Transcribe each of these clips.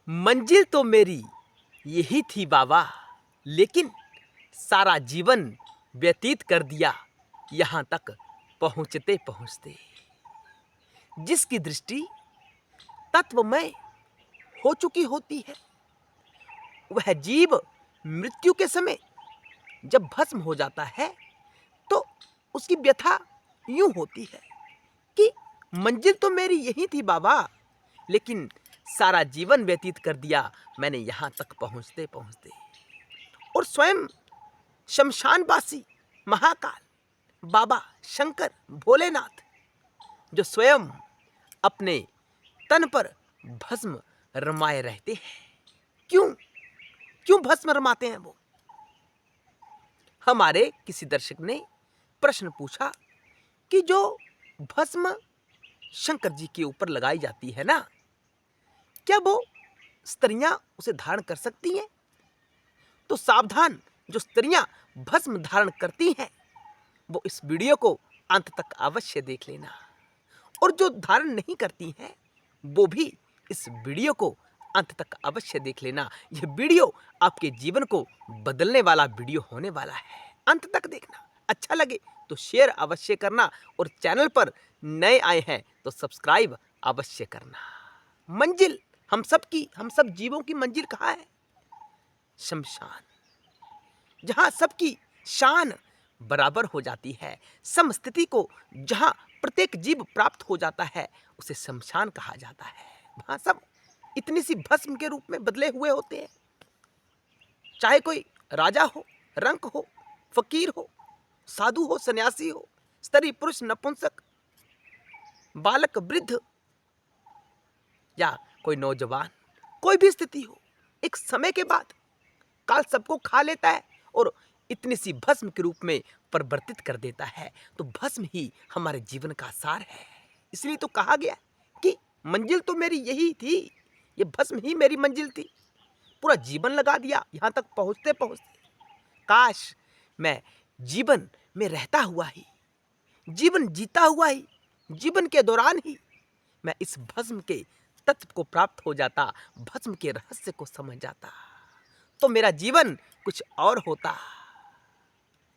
मंजिल तो मेरी यही थी बाबा, लेकिन सारा जीवन व्यतीत कर दिया यहाँ तक पहुँचते पहुँचते। जिसकी दृष्टि तत्वमय हो चुकी होती है, वह जीव मृत्यु के समय जब भस्म हो जाता है तो उसकी व्यथा यूं होती है कि मंजिल तो मेरी यही थी बाबा, लेकिन सारा जीवन व्यतीत कर दिया मैंने यहाँ तक पहुँचते पहुँचते। और स्वयं शमशानवासी महाकाल बाबा शंकर भोलेनाथ, जो स्वयं अपने तन पर भस्म रमाए रहते हैं, क्यों क्यों भस्म रमाते हैं वो? हमारे किसी दर्शक ने प्रश्न पूछा कि जो भस्म शंकर जी के ऊपर लगाई जाती है ना, क्या वो स्त्रियां उसे धारण कर सकती हैं? तो सावधान, जो स्त्रियां भस्म धारण करती हैं वो इस वीडियो को अंत तक अवश्य देख लेना, और जो धारण नहीं करती हैं वो भी इस वीडियो को अंत तक अवश्य देख लेना। यह वीडियो आपके जीवन को बदलने वाला वीडियो होने वाला है। अंत तक देखना। अच्छा लगे तो शेयर अवश्य करना, और चैनल पर नए आए हैं तो सब्सक्राइब अवश्य करना। मंजिल हम सब जीवों की मंजिल कहाँ है? शमशान, जहां सबकी शान बराबर हो जाती है। समस्थिति को जहां प्रत्येक जीव प्राप्त हो जाता है उसे शमशान कहा जाता है। वहां सब इतनी सी भस्म के रूप में बदले हुए होते हैं। चाहे कोई राजा हो, रंक हो, फकीर हो, साधु हो, सन्यासी हो, स्त्री पुरुष, नपुंसक, बालक, वृद्ध या कोई नौजवान, कोई भी स्थिति हो, एक समय के बाद काल सबको खा लेता है और इतनी सी भस्म के रूप में परिवर्तित कर देता है। तो भस्म ही हमारे जीवन का सार है। इसलिए तो कहा गया कि मंजिल तो मेरी यही थी, ये भस्म ही मेरी मंजिल थी। पूरा जीवन लगा दिया यहाँ तक पहुँचते पहुँचते। काश मैं जीवन में रहता हुआ ही, जीवन जीता हुआ ही, जीवन के दौरान ही मैं इस भस्म के तत्व को प्राप्त हो जाता, भस्म के रहस्य को समझ जाता, तो मेरा जीवन कुछ और होता।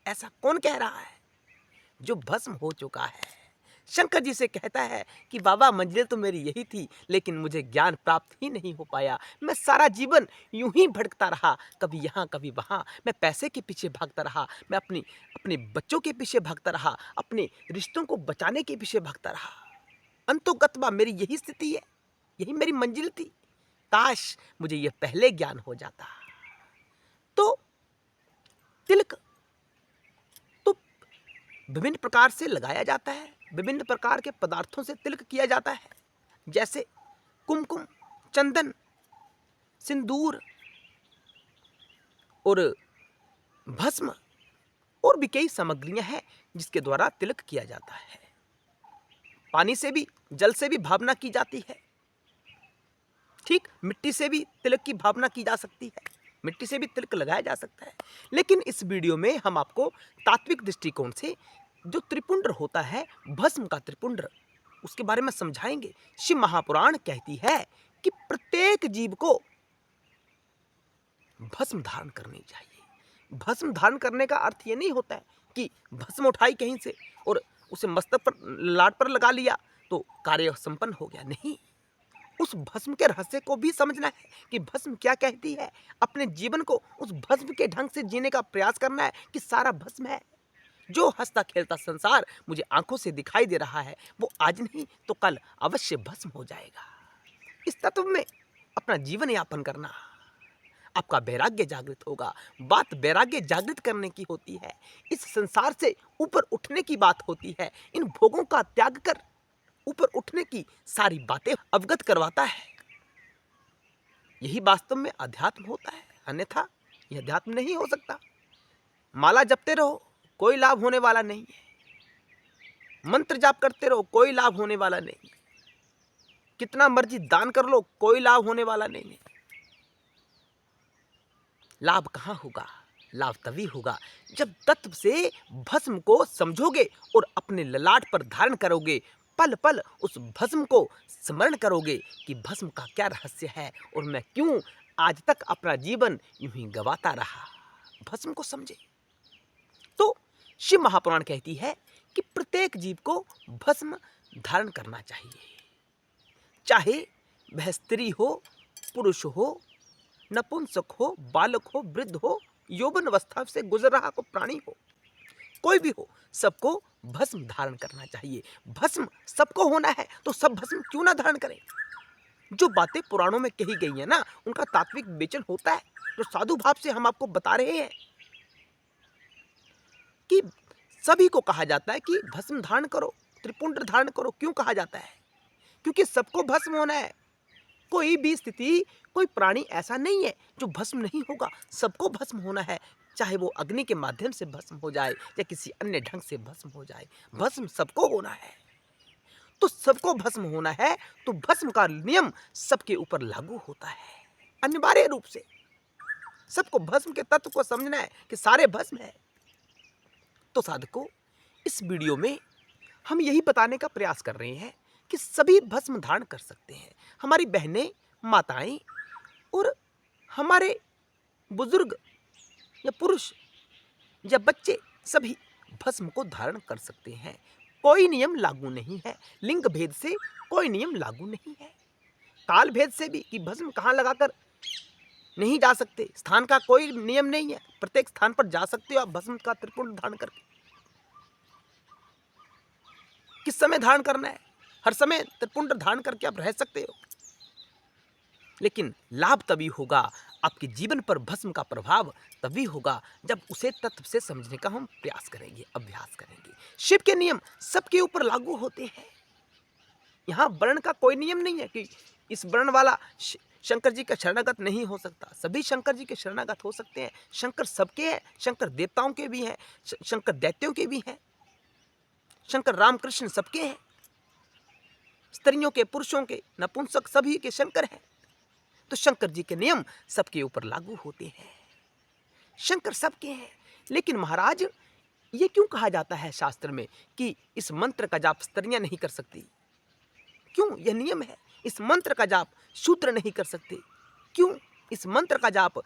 ऐसा कौन कह रहा है जो भस्म हो चुका है? शंकर जी से कहता है कि बाबा मंजिल तो मेरी यही थी, लेकिन मुझे ज्ञान प्राप्त ही नहीं हो पाया। मैं सारा जीवन यूं ही भटकता रहा, कभी यहाँ कभी वहाँ। मैं पैसे के पीछे भागता रहा, मैं अपने बच्चों के पीछे भागता रहा, अपने रिश्तों को बचाने के पीछे भागता रहा। अंतोगत्वा मेरी यही स्थिति है, यही मेरी मंजिल थी। काश मुझे यह पहले ज्ञान हो जाता। तो तिलक तो विभिन्न प्रकार से लगाया जाता है, विभिन्न प्रकार के पदार्थों से तिलक किया जाता है, जैसे कुमकुम, चंदन, सिंदूर और भस्म, और भी कई सामग्रियां हैं जिसके द्वारा तिलक किया जाता है। पानी से भी, जल से भी भावना की जाती है। ठीक, मिट्टी से भी तिलक की भावना की जा सकती है, मिट्टी से भी तिलक लगाया जा सकता है। लेकिन इस वीडियो में हम आपको तात्विक दृष्टिकोण से जो त्रिपुंड होता है, भस्म का त्रिपुंड, उसके बारे में समझाएंगे। शिव महापुराण कहती है कि प्रत्येक जीव को भस्म धारण करनी चाहिए। भस्म धारण करने का अर्थ ये नहीं होता है कि भस्म उठाई कहीं से और उसे मस्तक पर, लाट पर लगा लिया तो कार्य संपन्न हो गया। नहीं, उस भस्म के रहस्य को भी समझना है कि भस्म क्या कहती है। अपने जीवन को उस भस्म के ढंग से जीने का प्रयास करना है कि सारा भस्म है। जो हंसता खेलता संसार मुझे आंखों से दिखाई दे रहा है, वो आज नहीं तो कल अवश्य भस्म हो जाएगा। इस तत्व में अपना जीवन यापन करना, आपका वैराग्य जागृत होगा। बात वैराग्य जागृत करने की होती है, इस संसार से ऊपर उठने की बात होती है। इन भोगों का त्याग कर ऊपर उठने की सारी बातें अवगत करवाता है। यही वास्तव में अध्यात्म होता है, अन्यथा यह अध्यात्म नहीं हो सकता। माला जपते रहो, कोई लाभ होने वाला नहीं है। मंत्र जाप करते रहो, कोई लाभ होने वाला नहीं है। कितना मर्जी दान कर लो, कोई लाभ होने वाला नहीं है। लाभ कहाँ होगा? लाभ तभी होगा जब तत्व से भस्म को समझोगे और अपने ललाट पर धारण करोगे। पल पल उस भस्म को स्मरण करोगे कि भस्म का क्या रहस्य है और मैं क्यों आज तक अपना जीवन यूं ही गवाता रहा। भस्म को समझे। तो शिव महापुराण कहती है कि प्रत्येक जीव को भस्म धारण करना चाहिए, चाहे वह स्त्री हो, पुरुष हो, नपुंसक हो, बालक हो, वृद्ध हो, यौवन अवस्था से गुजर रहा को प्राणी हो, कोई भी हो, सबको भस्म धारण करना चाहिए। भस्म सबको होना है तो सब भस्म क्यों ना धारण करें। जो बातें पुराणों में कही गई है ना, उनका तात्विक विवेचन होता है। जो साधु भाव से हम आपको बता रहे हैं कि सभी को कहा जाता है कि भस्म धारण करो, त्रिपुंड धारण करो। क्यों कहा जाता है? क्योंकि सबको भस्म होना है। कोई भी स्थिति, कोई प्राणी ऐसा नहीं है जो भस्म नहीं होगा। सबको भस्म होना है, चाहे वो अग्नि के माध्यम से भस्म हो जाए या किसी अन्य ढंग से भस्म हो जाए, भस्म सबको होना है। तो सबको भस्म होना है तो भस्म का नियम सबके ऊपर लागू होता है, अनिवार्य रूप से। सबको भस्म के तत्व को समझना है कि सारे भस्म है। तो साधकों, इस वीडियो में हम यही बताने का प्रयास कर रहे हैं कि सभी भस्म धारण कर सकते हैं। हमारी बहनें, माताएं और हमारे बुजुर्ग या पुरुष या बच्चे सभी भस्म को धारण कर सकते हैं। कोई नियम लागू नहीं है। लिंग भेद से कोई नियम लागू नहीं है। काल भेद से भी कि भस्म कहाँ लगाकर नहीं जा सकते, स्थान का कोई नियम नहीं है। प्रत्येक स्थान पर जा सकते हो आप भस्म का त्रिपुंड धारण करके। किस समय धारण करना है? हर समय त्रिपुंड धारण करके आप रह सकते हो, लेकिन लाभ तभी होगा, आपके जीवन पर भस्म का प्रभाव तभी होगा जब उसे तत्व से समझने का हम प्रयास करेंगे, अभ्यास करेंगे। शिव के नियम सबके ऊपर लागू होते हैं। यहाँ वर्ण का कोई नियम नहीं है कि इस वर्ण वाला शंकर जी का शरणागत नहीं हो सकता। सभी शंकर जी के शरणागत हो सकते हैं। शंकर सबके हैं। शंकर देवताओं के भी हैं, शंकर दैत्यों के भी हैं, शंकर रामकृष्ण सबके हैं। स्त्रियों के, पुरुषों के, नपुंसक सभी के शंकर हैं। तो शंकर जी के नियम सबके ऊपर लागू होते हैं। शंकर सबके हैं। लेकिन महाराज, ये क्यों कहा जाता है शास्त्र में कि इस मंत्र का जाप स्त्रियां नहीं कर सकती? क्यों? यह नियम है। इस मंत्र का जाप शूद्र नहीं कर सकते। क्यों? इस मंत्र का जाप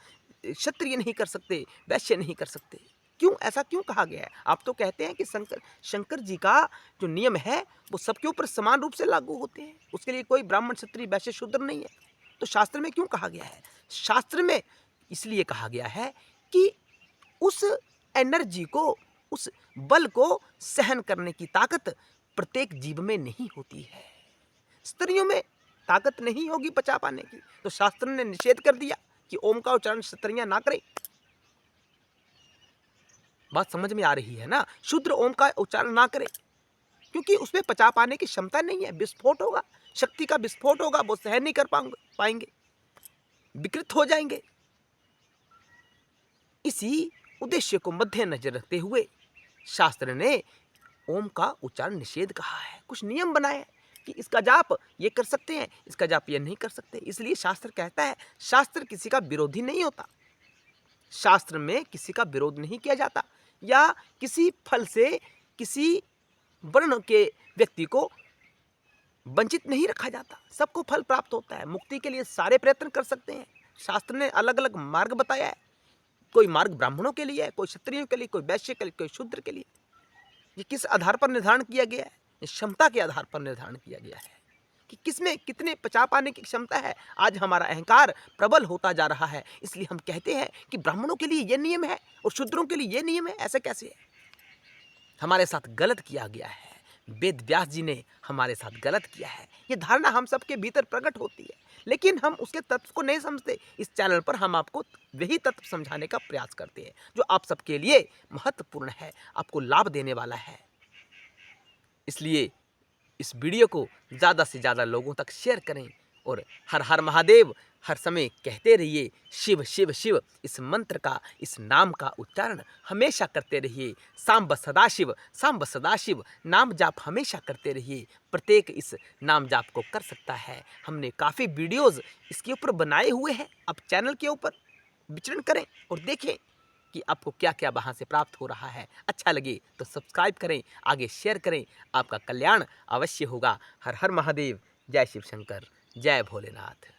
क्षत्रिय नहीं कर सकते, वैश्य नहीं कर सकते। क्यों? ऐसा क्यों कहा गया है? आप तो कहते हैं कि शंकर जी का जो नियम है वो सबके ऊपर समान रूप से लागू होते हैं, उसके लिए कोई ब्राह्मण, क्षत्रिय, वैश्य, शूद्र नहीं है। तो शास्त्र में क्यों कहा गया है? शास्त्र में इसलिए कहा गया है कि उस एनर्जी को, उस बल को सहन करने की ताकत प्रत्येक जीव में नहीं होती है। स्त्रियों में ताकत नहीं होगी पचा पाने की, तो शास्त्र ने निषेध कर दिया कि ओम का उच्चारण स्त्रियां ना करें। बात समझ में आ रही है ना? शूद्र ओम का उच्चारण ना करें क्योंकि उसमें पचा पाने की क्षमता नहीं है। विस्फोट होगा, शक्ति का विस्फोट होगा, वो सहन नहीं कर पाएंगे, विकृत हो जाएंगे। इसी उद्देश्य को मद्देनजर रखते हुए शास्त्र ने ओम का उच्चारण निषेध कहा है। कुछ नियम बनाए हैं कि इसका जाप ये कर सकते हैं, इसका जाप ये नहीं कर सकते। इसलिए शास्त्र कहता है, शास्त्र किसी का विरोधी नहीं होता। शास्त्र में किसी का विरोध नहीं किया जाता या किसी फल से किसी वर्ण के व्यक्ति को वंचित नहीं रखा जाता। सबको फल प्राप्त होता है। मुक्ति के लिए सारे प्रयत्न कर सकते हैं। शास्त्र ने अलग अलग मार्ग बताया है। कोई मार्ग ब्राह्मणों के लिए है, कोई क्षत्रियों के लिए, कोई वैश्य के लिए, कोई शूद्र के लिए। ये किस आधार पर निर्धारण किया गया है? ये क्षमता के आधार पर निर्धारण किया गया है कि किसमें कितने पचा पाने की क्षमता है। आज हमारा अहंकार प्रबल होता जा रहा है, इसलिए हम कहते हैं कि ब्राह्मणों के लिए ये नियम है और शूद्रों के लिए ये नियम है। ऐसे कैसे है? हमारे साथ गलत किया गया है। वेद व्यास जी ने हमारे साथ गलत किया है। ये धारणा हम सबके भीतर प्रकट होती है, लेकिन हम उसके तत्व को नहीं समझते। इस चैनल पर हम आपको वही तत्व समझाने का प्रयास करते हैं जो आप सबके लिए महत्वपूर्ण है, आपको लाभ देने वाला है। इसलिए इस वीडियो को ज़्यादा से ज़्यादा लोगों तक शेयर करें और हर हर महादेव हर समय कहते रहिए। शिव शिव शिव, इस मंत्र का, इस नाम का उच्चारण हमेशा करते रहिए। सांब सदाशिव, सांब सदाशिव नाम जाप हमेशा करते रहिए। प्रत्येक इस नाम जाप को कर सकता है। हमने काफ़ी वीडियोज़ इसके ऊपर बनाए हुए हैं। आप चैनल के ऊपर विचरण करें और देखें कि आपको क्या क्या वहाँ से प्राप्त हो रहा है। अच्छा लगे तो सब्सक्राइब करें, आगे शेयर करें, आपका कल्याण अवश्य होगा। हर हर महादेव, जय शिव शंकर, जय भोलेनाथ।